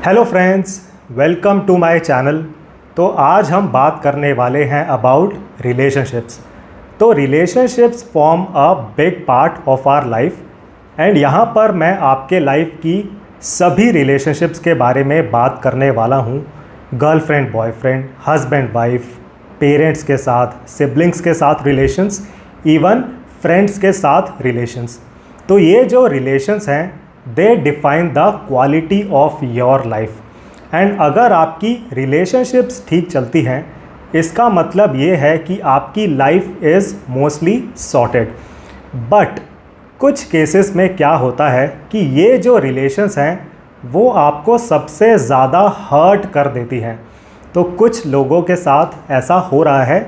Hello friends, welcome to my channel. तो आज हम बात करने वाले हैं अबाउट रिलेशनशिप्स। तो relationships form a big part of our life and यहाँ पर मैं आपके लाइफ की सभी रिलेशनशिप्स के बारे में बात करने वाला हूँ। Girlfriend boyfriend, husband wife, parents के साथ, सिबलिंग्स के साथ रिलेशंस, इवन फ्रेंड्स के साथ रिलेशंस। तो ये जो रिलेशंस हैं दे define the quality of your life. And अगर आपकी रिलेशनशिप्स ठीक चलती हैं, इसका मतलब ये है कि आपकी life is mostly sorted. But कुछ केसेस में क्या होता है कि ये जो रिलेशंस हैं वो आपको सबसे ज़्यादा हर्ट कर देती हैं। तो कुछ लोगों के साथ ऐसा हो रहा है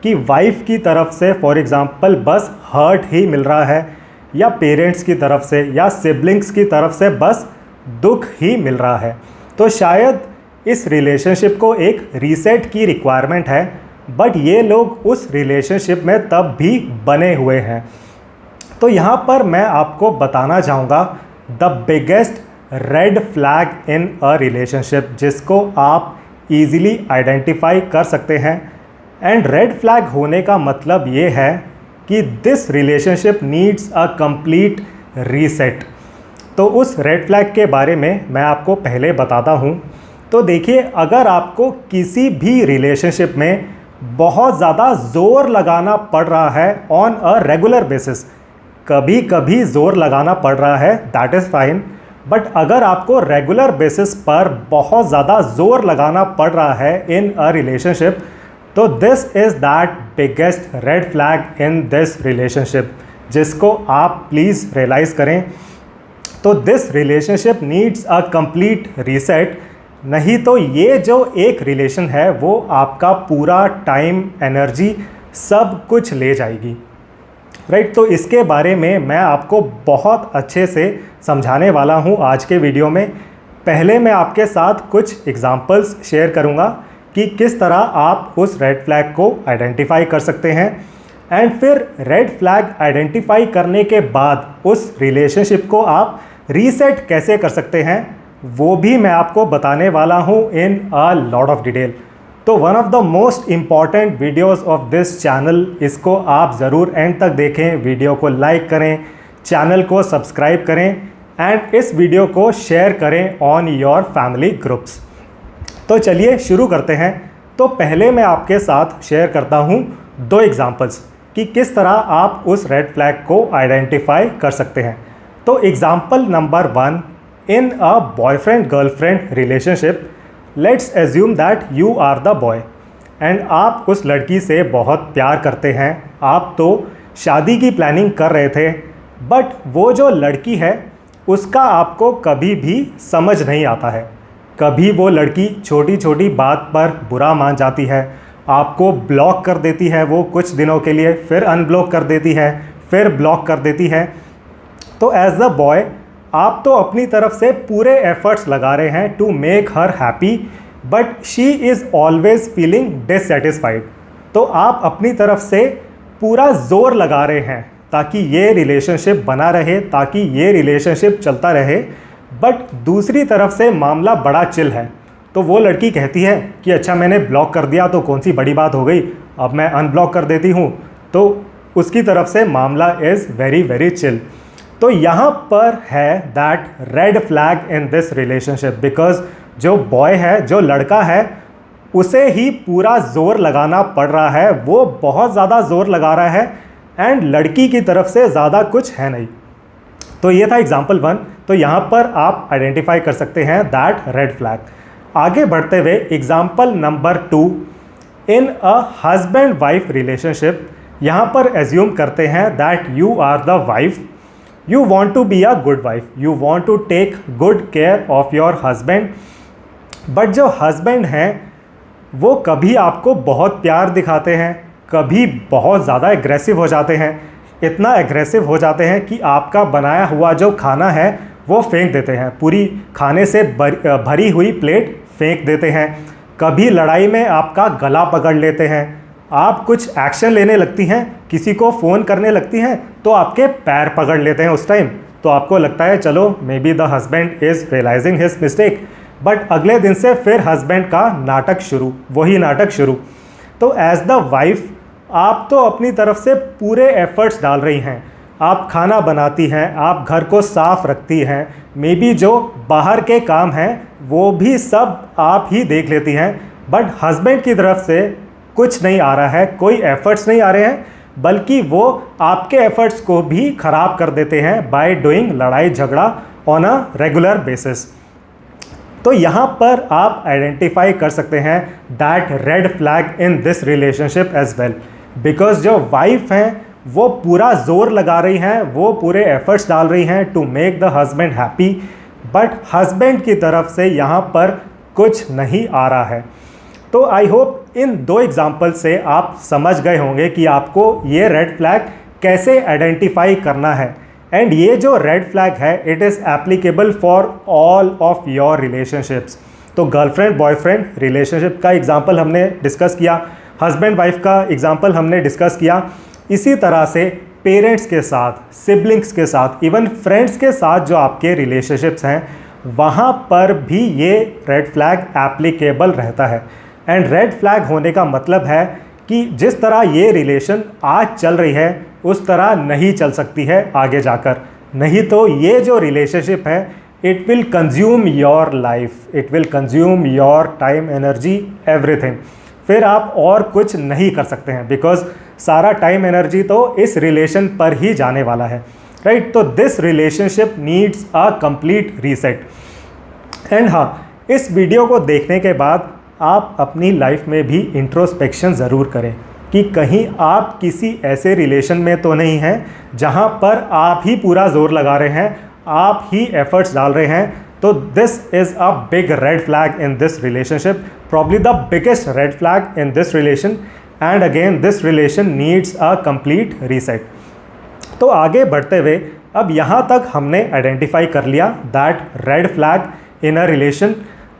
कि वाइफ की तरफ से फॉर एग्ज़ाम्पल बस हर्ट ही मिल रहा है, या पेरेंट्स की तरफ से या सिबलिंग्स की तरफ से बस दुख ही मिल रहा है। तो शायद इस रिलेशनशिप को एक रीसेट की रिक्वायरमेंट है, बट ये लोग उस रिलेशनशिप में तब भी बने हुए हैं। तो यहाँ पर मैं आपको बताना चाहूँगा the biggest red flag in a relationship, जिसको आप इजीली आइडेंटिफाई कर सकते हैं। एंड रेड फ्लैग होने का मतलब ये है कि this relationship needs a complete reset. तो उस रेड फ्लैग के बारे में मैं आपको पहले बताता हूँ। तो देखिए, अगर आपको किसी भी रिलेशनशिप में बहुत ज़्यादा ज़ोर लगाना पड़ रहा है ऑन अ रेगुलर बेसिस, कभी कभी ज़ोर लगाना पड़ रहा है, दैट इज़ फाइन। बट अगर आपको रेगुलर बेसिस पर बहुत ज़्यादा ज़ोर लगाना पड़ रहा है इन अ रिलेशनशिप, तो this is that biggest red flag in this relationship, जिसको आप प्लीज़ रियलाइज़ करें। तो this relationship needs a complete reset, नहीं तो ये जो एक रिलेशन है वो आपका पूरा टाइम, एनर्जी सब कुछ ले जाएगी, राइट। तो इसके बारे में मैं आपको बहुत अच्छे से समझाने वाला हूँ आज के वीडियो में। पहले मैं आपके साथ कुछ एग्जांपल्स शेयर करूँगा कि किस तरह आप उस रेड फ्लैग को आइडेंटिफाई कर सकते हैं। एंड फिर रेड फ्लैग आइडेंटिफाई करने के बाद उस रिलेशनशिप को आप रीसेट कैसे कर सकते हैं, वो भी मैं आपको बताने वाला हूँ इन अ लॉट ऑफ डिटेल। तो one of the most important videos of this channel, इसको आप ज़रूर एंड तक देखें, वीडियो को लाइक करें, चैनल को सब्सक्राइब करें एंड इस वीडियो को शेयर करें ऑन योर फैमिली ग्रुप्स। तो चलिए शुरू करते हैं। तो पहले मैं आपके साथ शेयर करता हूँ दो एग्जांपल्स कि किस तरह आप उस रेड फ्लैग को आइडेंटिफाई कर सकते हैं। तो example number 1, in a boyfriend girlfriend relationship, let's assume that you are the boy and आप उस लड़की से बहुत प्यार करते हैं। आप तो शादी की प्लानिंग कर रहे थे, बट वो जो लड़की है उसका आपको कभी भी समझ नहीं आता है। कभी वो लड़की छोटी छोटी बात पर बुरा मान जाती है, आपको ब्लॉक कर देती है वो कुछ दिनों के लिए, फिर अनब्लॉक कर देती है, फिर ब्लॉक कर देती है। तो एज अ बॉय आप तो अपनी तरफ से पूरे एफर्ट्स लगा रहे हैं to make her happy, but she is always feeling dissatisfied. तो आप अपनी तरफ से पूरा ज़ोर लगा रहे हैं ताकि ये रिलेशनशिप बना रहे, ताकि ये रिलेशनशिप चलता रहे, बट दूसरी तरफ से मामला बड़ा चिल है। तो वो लड़की कहती है कि अच्छा, मैंने ब्लॉक कर दिया तो कौन सी बड़ी बात हो गई, अब मैं अनब्लॉक कर देती हूँ। तो उसकी तरफ से मामला इज़ वेरी वेरी चिल। तो यहाँ पर है that red flag in this relationship, because जो बॉय है, जो लड़का है, उसे ही पूरा ज़ोर लगाना पड़ रहा है, वो बहुत ज़्यादा ज़ोर लगा रहा है एंड लड़की की तरफ से ज़्यादा कुछ है नहीं। तो ये था एग्जाम्पल 1। तो यहाँ पर आप आइडेंटिफाई कर सकते हैं दैट रेड फ्लैग। आगे बढ़ते हुए example number 2, in a husband wife relationship, यहाँ पर एज्यूम करते हैं that you are the wife, you want to be a good wife, you want to take good care of your husband. But जो husband हैं वो कभी आपको बहुत प्यार दिखाते हैं, कभी बहुत ज़्यादा एग्रेसिव हो जाते हैं। इतना एग्रेसिव हो जाते हैं कि आपका बनाया हुआ जो खाना है वो फेंक देते हैं, पूरी खाने से भरी हुई प्लेट फेंक देते हैं। कभी लड़ाई में आपका गला पकड़ लेते हैं, आप कुछ एक्शन लेने लगती हैं, किसी को फ़ोन करने लगती हैं तो आपके पैर पकड़ लेते हैं उस टाइम। तो आपको लगता है चलो maybe the husband is realising his mistake, but अगले दिन से फिर हस्बैंड का नाटक शुरू, वही नाटक शुरू। तो एज द वाइफ आप तो अपनी तरफ से पूरे एफर्ट्स डाल रही हैं, आप खाना बनाती हैं, आप घर को साफ रखती हैं, मे बी जो बाहर के काम हैं वो भी सब आप ही देख लेती हैं, बट हस्बैंड की तरफ से कुछ नहीं आ रहा है, कोई एफर्ट्स नहीं आ रहे हैं, बल्कि वो आपके एफर्ट्स को भी ख़राब कर देते हैं बाय डूइंग लड़ाई झगड़ा ऑन अ रेगुलर बेसिस। तो यहाँ पर आप आइडेंटिफाई कर सकते हैं that red flag in this relationship as well, because जो वाइफ हैं वो पूरा जोर लगा रही हैं, वो पूरे एफर्ट्स डाल रही हैं to make the husband happy, but husband की तरफ से यहाँ पर कुछ नहीं आ रहा है। तो आई होप इन 2 एग्जाम्पल से आप समझ गए होंगे कि आपको ये रेड फ्लैग कैसे आइडेंटिफाई करना है। एंड ये जो रेड फ्लैग है it is applicable for all of your relationships. तो गर्लफ्रेंड बॉयफ्रेंड रिलेशनशिप का एग्जाम्पल हमने डिस्कस किया, हस्बैंड वाइफ का एग्जाम्पल हमने डिस्कस किया, इसी तरह से पेरेंट्स के साथ, सिबलिंग्स के साथ, इवन फ्रेंड्स के साथ जो आपके रिलेशनशिप्स हैं वहाँ पर भी ये रेड फ्लैग एप्लीकेबल रहता है। एंड रेड फ्लैग होने का मतलब है कि जिस तरह ये रिलेशन आज चल रही है उस तरह नहीं चल सकती है आगे जाकर, नहीं तो ये जो रिलेशनशिप है it will consume your life, it will consume your time, energy, everything. फिर आप और कुछ नहीं कर सकते हैं बिकॉज सारा टाइम एनर्जी तो इस रिलेशन पर ही जाने वाला है, राइट। तो this relationship needs a complete reset. And हाँ, इस वीडियो को देखने के बाद आप अपनी लाइफ में भी इंट्रोस्पेक्शन ज़रूर करें कि कहीं आप किसी ऐसे रिलेशन में तो नहीं हैं जहां पर आप ही पूरा जोर लगा रहे हैं, आप ही एफर्ट्स डाल रहे हैं। तो this is a big red flag in this relationship, probably the biggest red flag in this relation, and again this relation needs a complete reset. तो आगे बढ़ते हुए अब यहाँ तक हमने आइडेंटिफाई कर लिया that red flag in a relation.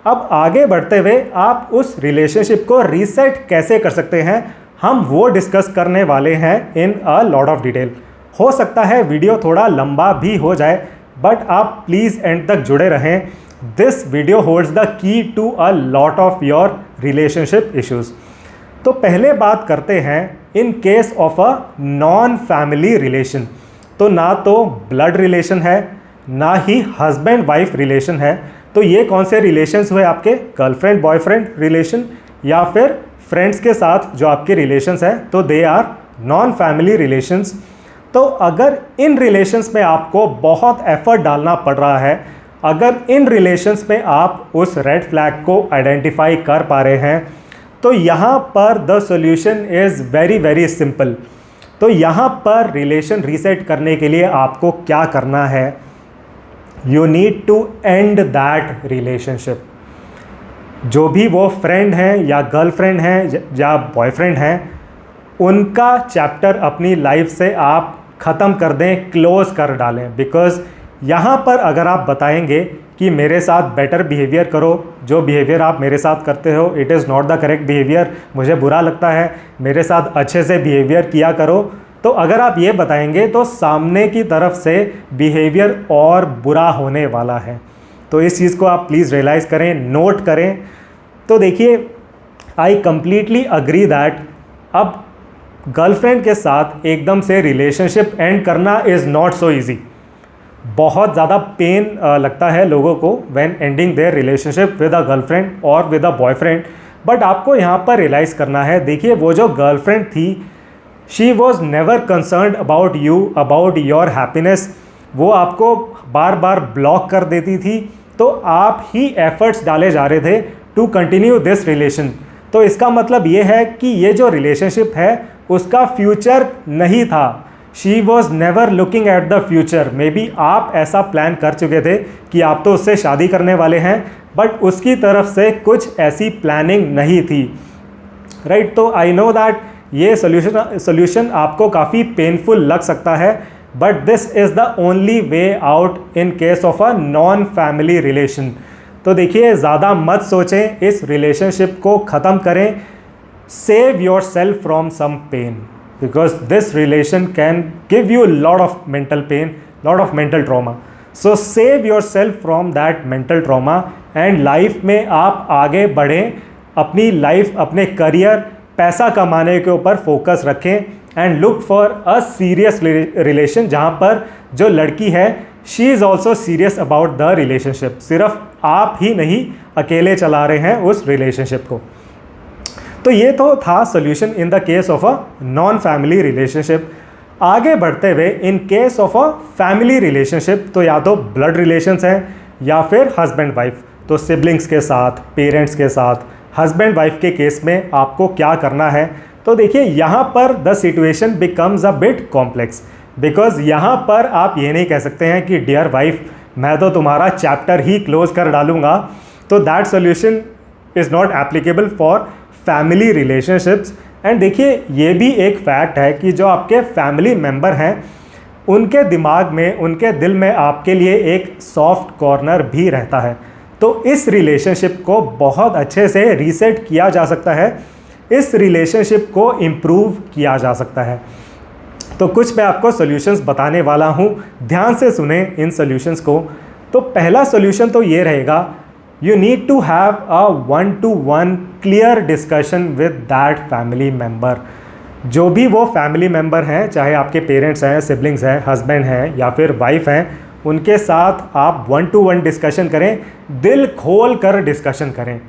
अब आगे बढ़ते हुए आप उस रिलेशनशिप को रीसेट कैसे कर सकते हैं, हम वो डिस्कस करने वाले हैं इन अ लॉट ऑफ डिटेल। हो सकता है वीडियो थोड़ा लंबा भी हो जाए, बट आप प्लीज़ एंड तक जुड़े रहें। This video holds the key to a lot of your relationship issues. तो पहले बात करते हैं in case of a non family relation. तो ना तो ब्लड रिलेशन है, ना ही हस्बैंड वाइफ रिलेशन है। तो ये कौन से रिलेशंस हुए आपके? गर्लफ्रेंड बॉयफ्रेंड रिलेशन या फिर फ्रेंड्स के साथ जो आपके रिलेशंस हैं, तो they are non family relations. तो अगर इन रिलेशंस में आपको बहुत एफर्ट डालना पड़ रहा है, अगर इन रिलेशंस में आप उस रेड फ्लैग को आइडेंटिफाई कर पा रहे हैं, तो यहाँ पर the solution is very very simple. तो यहाँ पर रिलेशन रीसेट करने के लिए आपको क्या करना है? You need to end that relationship. जो भी वो फ्रेंड हैं या गर्लफ्रेंड हैं या बॉयफ्रेंड हैं, उनका चैप्टर अपनी लाइफ से आप ख़त्म कर दें, क्लोज़ कर डालें। बिकॉज़ यहाँ पर अगर आप बताएंगे कि मेरे साथ बेटर बिहेवियर करो, जो बिहेवियर आप मेरे साथ करते हो it is not the correct behaviour, मुझे बुरा लगता है, मेरे साथ अच्छे से बिहेवियर किया करो, तो अगर आप ये बताएंगे तो सामने की तरफ से बिहेवियर और बुरा होने वाला है। तो इस चीज़ को आप प्लीज़ रियलाइज़ करें, नोट करें। तो देखिए, आई कम्प्लीटली अग्री दैट अब गर्लफ्रेंड के साथ एकदम से रिलेशनशिप एंड करना इज़ नॉट सो ईजी। बहुत ज़्यादा पेन लगता है लोगों को when ending their relationship with a girlfriend और विद अ बॉयफ्रेंड। बट आपको यहाँ पर रियलाइज़ करना है, देखिए वो जो गर्लफ्रेंड थी, she was never concerned about you, about your happiness. वो आपको बार बार ब्लॉक कर देती थी, तो आप ही एफर्ट्स डाले जा रहे थे टू कंटिन्यू दिस रिलेशन। तो इसका मतलब ये है कि ये जो रिलेशनशिप है उसका फ्यूचर नहीं था। She was never looking at the future. May be आप ऐसा प्लान कर चुके थे कि आप तो उससे शादी करने वाले हैं, बट उसकी तरफ से कुछ ऐसी प्लानिंग नहीं थी, राइट। तो आई नो दैट ये सोल्यूशन आपको काफ़ी पेनफुल लग सकता है, but this is the only way out in case of a non family relation. तो देखिए, ज़्यादा मत सोचें, इस रिलेशनशिप को ख़त्म करें। Save yourself from some pain, because this relation can give you lot of mental pain, lot of mental trauma. So save yourself from that mental trauma and life में आप आगे बढ़ें, अपनी life, अपने career, पैसा कमाने के ऊपर फोकस रखें and look for a serious relation, जहाँ पर जो लड़की है she is also serious about the relationship. सिर्फ आप ही नहीं अकेले चला रहे हैं उस रिलेशनशिप को। तो ये तो था solution in the case of a non family relationship. आगे बढ़ते हुए इन case of a family relationship, तो या तो ब्लड रिलेशंस हैं या फिर हस्बैंड वाइफ, तो सिबलिंग्स के साथ, पेरेंट्स के साथ। हस्बैंड वाइफ के केस में आपको क्या करना है, तो देखिए यहाँ पर the situation becomes a bit complex, because यहाँ पर आप ये नहीं कह सकते हैं कि डियर वाइफ मैं तो तुम्हारा चैप्टर ही क्लोज कर डालूंगा, तो that solution is not applicable for family relationships. And देखिए ये भी एक फैक्ट है कि जो आपके फैमिली मेम्बर हैं उनके दिमाग में, उनके दिल में आपके लिए एक सॉफ्ट कॉर्नर भी रहता है। तो इस रिलेशनशिप को बहुत अच्छे से रीसेट किया जा सकता है, इस रिलेशनशिप को इम्प्रूव किया जा सकता है। तो कुछ मैं आपको सॉल्यूशंस बताने वाला हूँ, ध्यान से सुने इन सॉल्यूशंस को। तो पहला सॉल्यूशन तो ये रहेगा, you need to have a one-to-one clear discussion with that family member। जो भी वो फैमिली मेम्बर हैं, चाहे आपके पेरेंट्स हैं, सिबलिंग्स हैं, हस्बैंड हैं या फिर वाइफ हैं, उनके साथ आप 1-to-1 डिस्कशन करें, दिल खोल कर डिस्कशन करें।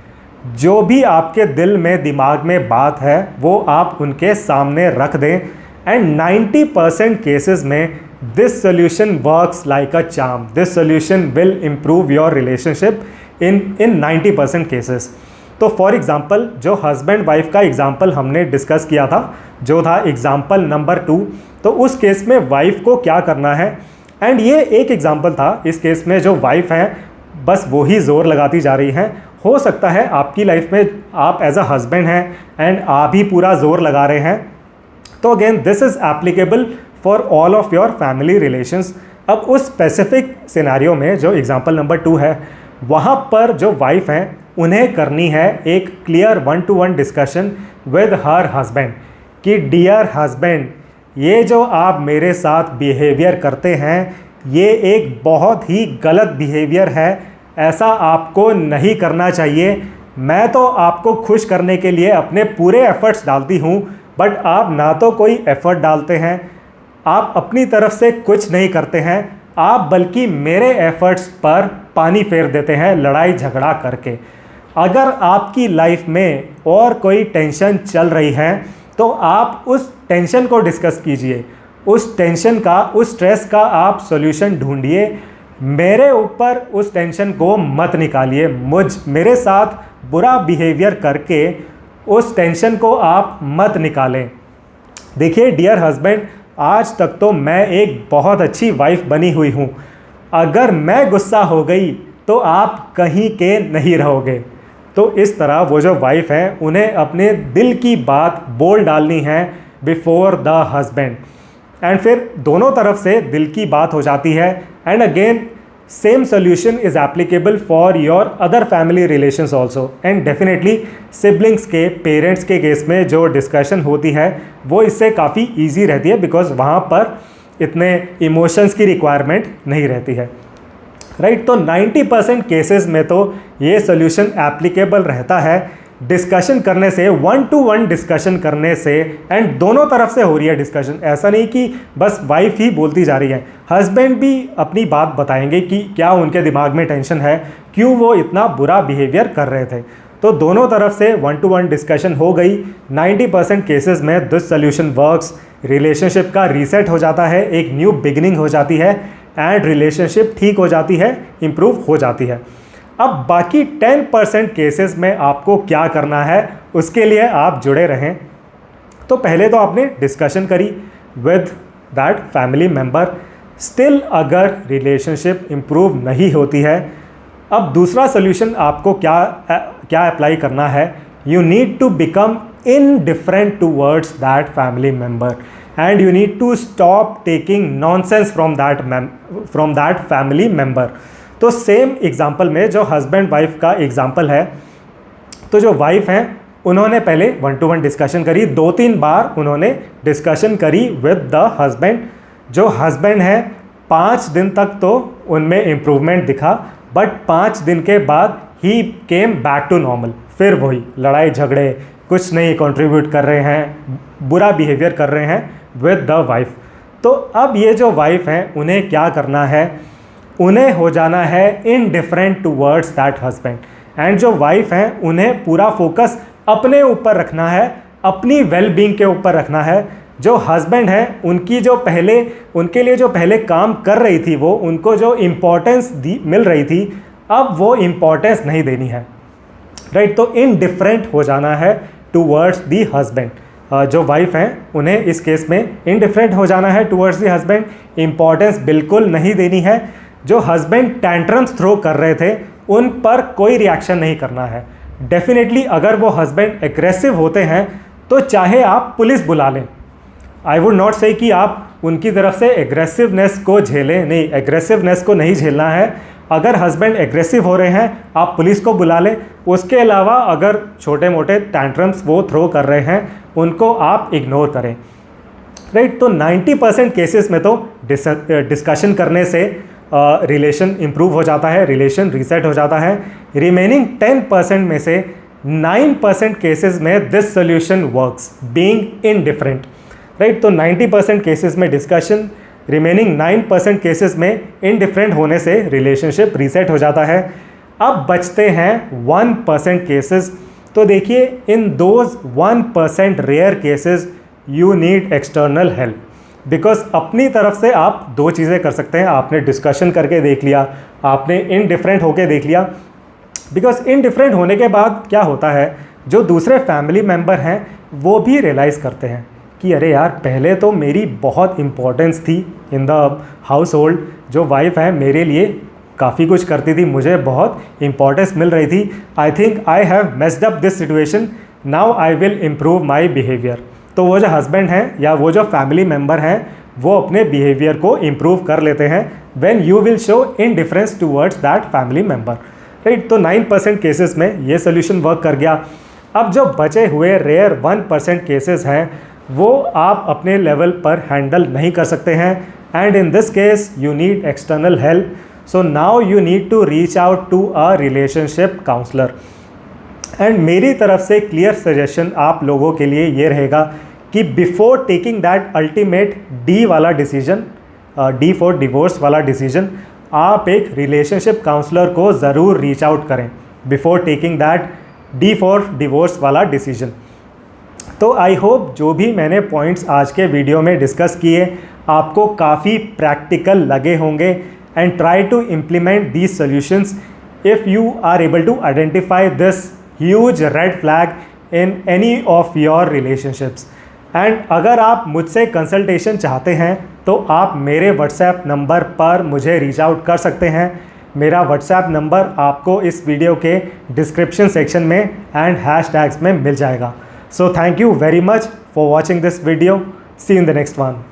जो भी आपके दिल में, दिमाग में बात है वो आप उनके सामने रख दें। एंड 90% केसेस में this solution works like a charm, this solution will improve your relationship in 90% cases. तो फॉर एग्ज़ाम्पल जो हस्बैंड वाइफ का एग्ज़ाम्पल हमने डिस्कस किया था, जो था एग्ज़ाम्पल नंबर 2, तो उस केस में वाइफ को क्या करना है, एंड ये एक एग्ज़ाम्पल था, इस केस में जो वाइफ हैं बस वो ही ज़ोर लगाती जा रही हैं। हो सकता है आपकी लाइफ में आप एज अ हस्बैंड हैं एंड आप ही पूरा ज़ोर लगा रहे हैं, तो again this is applicable for all of your family relations. अब उस स्पेसिफिक सिनेरियो में जो एग्ज़ाम्पल नंबर 2 है, वहाँ पर जो वाइफ हैं उन्हें करनी है एक clear 1-to-1 discussion with her husband कि डियर हस्बैंड, ये जो आप मेरे साथ बिहेवियर करते हैं ये एक बहुत ही गलत बिहेवियर है, ऐसा आपको नहीं करना चाहिए। मैं तो आपको खुश करने के लिए अपने पूरे एफ़र्ट्स डालती हूँ, बट आप ना तो कोई एफ़र्ट डालते हैं, आप अपनी तरफ से कुछ नहीं करते हैं, आप बल्कि मेरे एफ़र्ट्स पर पानी फेर देते हैं लड़ाई झगड़ा करके। अगर आपकी लाइफ में और कोई टेंशन चल रही है तो आप उस टेंशन को डिस्कस कीजिए, उस टेंशन का, उस स्ट्रेस का आप सॉल्यूशन ढूंढिए। मेरे ऊपर उस टेंशन को मत निकालिए, मेरे साथ बुरा बिहेवियर करके उस टेंशन को आप मत निकालें। देखिए डियर हस्बैंड, आज तक तो मैं एक बहुत अच्छी वाइफ बनी हुई हूँ, अगर मैं गुस्सा हो गई तो आप कहीं के नहीं रहोगे। तो इस तरह वो जो वाइफ हैं उन्हें अपने दिल की बात बोल डालनी है बिफोर द हस्बैंड, एंड फिर दोनों तरफ से दिल की बात हो जाती है। And again same solution is applicable for your other family relations also. And definitely siblings के, पेरेंट्स के केस में जो डिस्कशन होती है वो इससे काफ़ी ईजी रहती है, बिकॉज वहाँ पर इतने इमोशंस की रिक्वायरमेंट नहीं रहती है, राइट। तो 90% केसेस में तो ये सोल्यूशन एप्लीकेबल रहता है डिस्कशन करने से, 1-to-1 डिस्कशन करने से। एंड दोनों तरफ से हो रही है डिस्कशन, ऐसा नहीं कि बस वाइफ ही बोलती जा रही है, हस्बैंड भी अपनी बात बताएंगे कि क्या उनके दिमाग में टेंशन है, क्यों वो इतना बुरा बिहेवियर कर रहे थे। तो दोनों तरफ से 1-to-1 डिस्कशन हो गई। 90% केसेस में दिस सोल्यूशन वर्क्स, रिलेशनशिप का रीसेट हो जाता है, एक न्यू बिगिनिंग हो जाती है एंड रिलेशनशिप ठीक हो जाती है, इम्प्रूव हो जाती है। अब बाकी 10% केसेस में आपको क्या करना है, उसके लिए आप जुड़े रहें। तो पहले तो आपने डिस्कशन करी with that family member, still अगर रिलेशनशिप इम्प्रूव नहीं होती है, अब दूसरा सोल्यूशन आपको क्या अप्लाई करना है, you need to become indifferent towards that family member and you need to stop taking nonsense from that family member। तो सेम एग्जाम्पल में जो हस्बैंड वाइफ का एग्जाम्पल है, तो जो वाइफ हैं उन्होंने पहले 1-to-1 डिस्कशन करी, 2-3 बार उन्होंने डिस्कशन करी विद द हस्बैंड। जो हस्बैंड है 5 दिन तक तो उनमें इम्प्रूवमेंट दिखा, बट 5 दिन के बाद ही केम बैक टू नॉर्मल। फिर वही लड़ाई झगड़े, कुछ नहीं कंट्रीब्यूट कर रहे हैं, बुरा बिहेवियर कर रहे हैं विद द वाइफ। तो अब ये जो वाइफ हैं उन्हें क्या करना है, उन्हें हो जाना है indifferent towards that husband. And जो वाइफ हैं उन्हें पूरा फोकस अपने ऊपर रखना है, अपनी वेल बीइंग के ऊपर रखना है। जो हस्बैंड हैं उनकी जो पहले उनके लिए जो पहले काम कर रही थी, वो उनको जो इम्पोर्टेंस मिल रही थी, अब वो इम्पोर्टेंस नहीं देनी है, राइट। तो इनडिफरेंट हो जाना है टूवर्ड्स दी हस्बैंड। जो वाइफ हैं उन्हें इस केस में इनडिफरेंट हो जाना है टूवर्ड्स दी हस्बैंड, इम्पोर्टेंस बिल्कुल नहीं देनी है। जो हस्बैंड टैंट्रम्स थ्रो कर रहे थे उन पर कोई रिएक्शन नहीं करना है। डेफिनेटली अगर वो हस्बैंड एग्रेसिव होते हैं तो चाहे आप पुलिस बुला लें, आई वुड नॉट से कि आप उनकी तरफ से एग्रेसिवनेस को झेलें, नहीं, एग्रेसिवनेस को नहीं झेलना है। अगर हस्बैंड एग्रेसिव हो रहे हैं आप पुलिस को बुला लें। उसके अलावा अगर छोटे मोटे टैंट्रम्स वो थ्रो कर रहे हैं उनको आप इग्नोर करें, राइट। तो 90% केसेस में तो डिस्कशन करने से रिलेशन इम्प्रूव हो जाता है, रिलेशन रीसेट हो जाता है। रिमेनिंग 10% में से 9% केसेस में this solution works being indifferent, right. तो 90% केसेस में डिस्कशन, रिमेनिंग 9% केसेस में इनडिफरेंट होने से रिलेशनशिप रीसेट हो जाता है। अब बचते हैं 1% केसेस। तो देखिए, in those 1% rare cases you need external help, because अपनी तरफ से आप 2 चीज़ें कर सकते हैं। आपने डिस्कशन करके देख लिया, आपने इनडिफरेंट होके देख लिया। बिकॉज इनडिफरेंट होने के बाद क्या होता है, जो दूसरे फैमिली मेम्बर हैं वो भी रियलाइज़ करते हैं कि अरे यार, पहले तो मेरी बहुत इम्पोर्टेंस थी इन द हाउस होल्ड। जो वाइफ है मेरे लिए काफ़ी कुछ करती थी, मुझे बहुत इम्पोर्टेंस मिल रही थी। I think I have messed up this situation, now I will improve my behaviour. तो वो जो हस्बैंड हैं या वो जो फैमिली मेम्बर हैं वो अपने बिहेवियर को इम्प्रूव कर लेते हैं when you will show indifference towards that family member, right. तो 9% केसेस में ये सोल्यूशन वर्क कर गया। अब जो बचे हुए रेयर 1% केसेस हैं वो आप अपने लेवल पर हैंडल नहीं कर सकते हैं, and in this case you need external help. So now you need to reach out to a relationship counsellor. And मेरी तरफ से क्लियर सजेशन आप लोगों के लिए ये रहेगा कि before taking that ultimate D वाला डिसीजन, डी फॉर डिवोर्स वाला डिसीजन, आप एक रिलेशनशिप काउंसलर को ज़रूर रीच आउट करें before taking that D for divorce वाला डिसीजन। तो आई होप जो भी मैंने पॉइंट्स आज के वीडियो में डिस्कस किए आपको काफ़ी प्रैक्टिकल लगे होंगे, and try to implement these solutions if you are able to identify this huge red flag in any of your relationships. And अगर आप मुझसे कंसल्टेशन चाहते हैं तो आप मेरे व्हाट्सएप नंबर पर मुझे रीच आउट कर सकते हैं। मेरा व्हाट्सएप नंबर आपको इस वीडियो के डिस्क्रिप्शन सेक्शन में एंड हैशटैग्स में मिल जाएगा। So thank you very much for watching this video. See you in the next one.